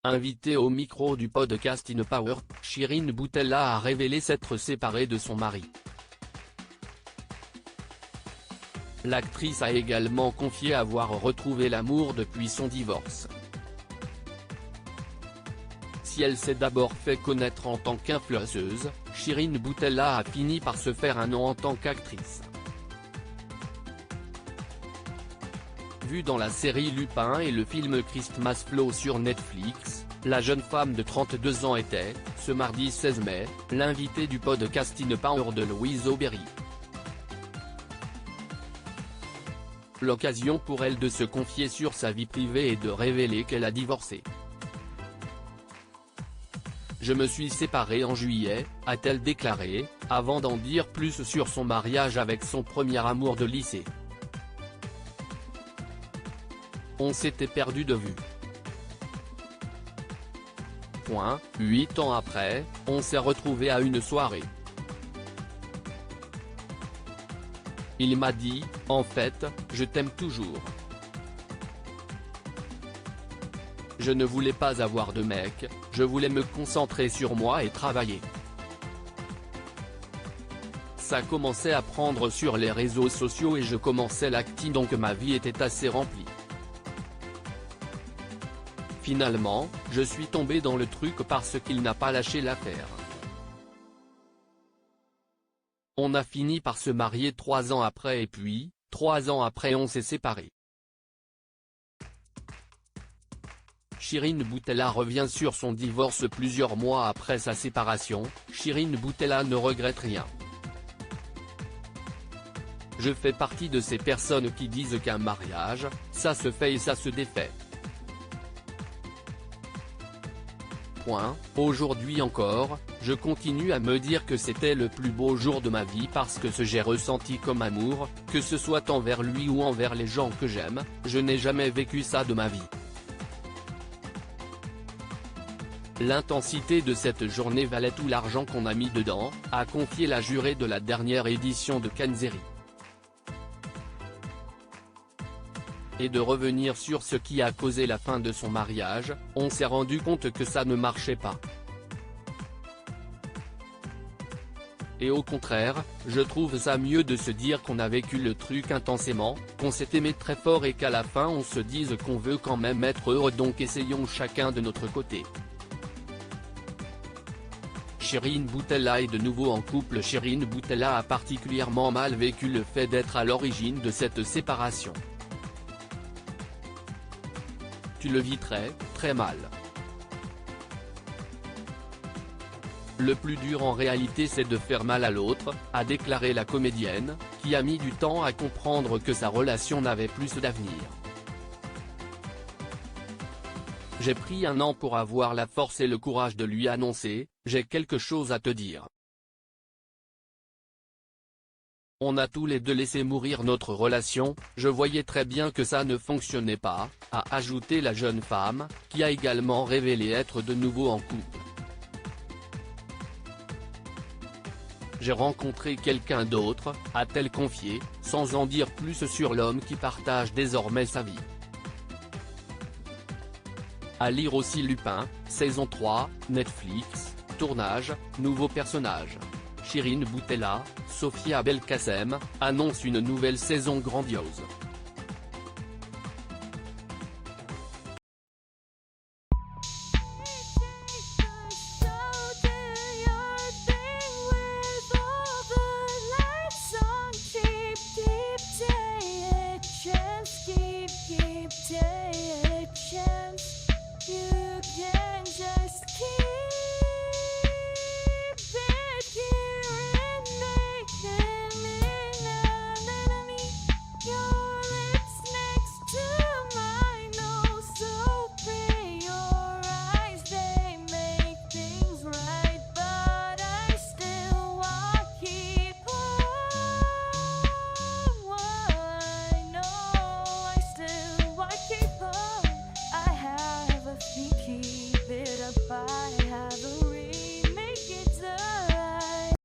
Invitée au micro du podcast In Power, Shirin Boutella a révélé s'être séparée de son mari. L'actrice a également confié avoir retrouvé l'amour depuis son divorce. Si elle s'est d'abord fait connaître en tant qu'influenceuse, Shirin Boutella a fini par se faire un nom en tant qu'actrice. Vue dans la série Lupin et le film Christmas Flow sur Netflix, la jeune femme de 32 ans était, ce mardi 16 mai, l'invitée du podcast In Power de Louise Aubéry. L'occasion pour elle de se confier sur sa vie privée et de révéler qu'elle a divorcé. « Je me suis séparée en juillet », a-t-elle déclaré, avant d'en dire plus sur son mariage avec son premier amour de lycée. On s'était perdu de vue. 8 ans après, on s'est retrouvés à une soirée. Il m'a dit, en fait, je t'aime toujours. Je ne voulais pas avoir de mec, je voulais me concentrer sur moi et travailler. Ça commençait à prendre sur les réseaux sociaux et je commençais l'acting donc ma vie était assez remplie. Finalement, je suis tombé dans le truc parce qu'il n'a pas lâché l'affaire. On a fini par se marier 3 ans après et puis, 3 ans après on s'est séparés. Shirin Boutella revient sur son divorce plusieurs mois après sa séparation. Shirin Boutella ne regrette rien. Je fais partie de ces personnes qui disent qu'un mariage, ça se fait et ça se défait. Aujourd'hui encore, je continue à me dire que c'était le plus beau jour de ma vie parce que ce j'ai ressenti comme amour, que ce soit envers lui ou envers les gens que j'aime, je n'ai jamais vécu ça de ma vie. L'intensité de cette journée valait tout l'argent qu'on a mis dedans, a confié la jurée de la dernière édition de Cannes-Série. Et de revenir sur ce qui a causé la fin de son mariage, on s'est rendu compte que ça ne marchait pas. Et au contraire, je trouve ça mieux de se dire qu'on a vécu le truc intensément, qu'on s'est aimé très fort et qu'à la fin on se dise qu'on veut quand même être heureux donc essayons chacun de notre côté. Shirin Boutella est de nouveau en couple. Shirin Boutella a particulièrement mal vécu le fait d'être à l'origine de cette séparation. Tu le vis très mal. Le plus dur en réalité c'est de faire mal à l'autre, a déclaré la comédienne, qui a mis du temps à comprendre que sa relation n'avait plus d'avenir. J'ai pris un an pour avoir la force et le courage de lui annoncer, j'ai quelque chose à te dire. On a tous les deux laissé mourir notre relation, je voyais très bien que ça ne fonctionnait pas, a ajouté la jeune femme, qui a également révélé être de nouveau en couple. J'ai rencontré quelqu'un d'autre, a-t-elle confié, sans en dire plus sur l'homme qui partage désormais sa vie. À lire aussi Lupin, saison 3, Netflix, tournage, nouveau personnage. Shirin Boutella, Sofia Belkacem, annonce une nouvelle saison grandiose.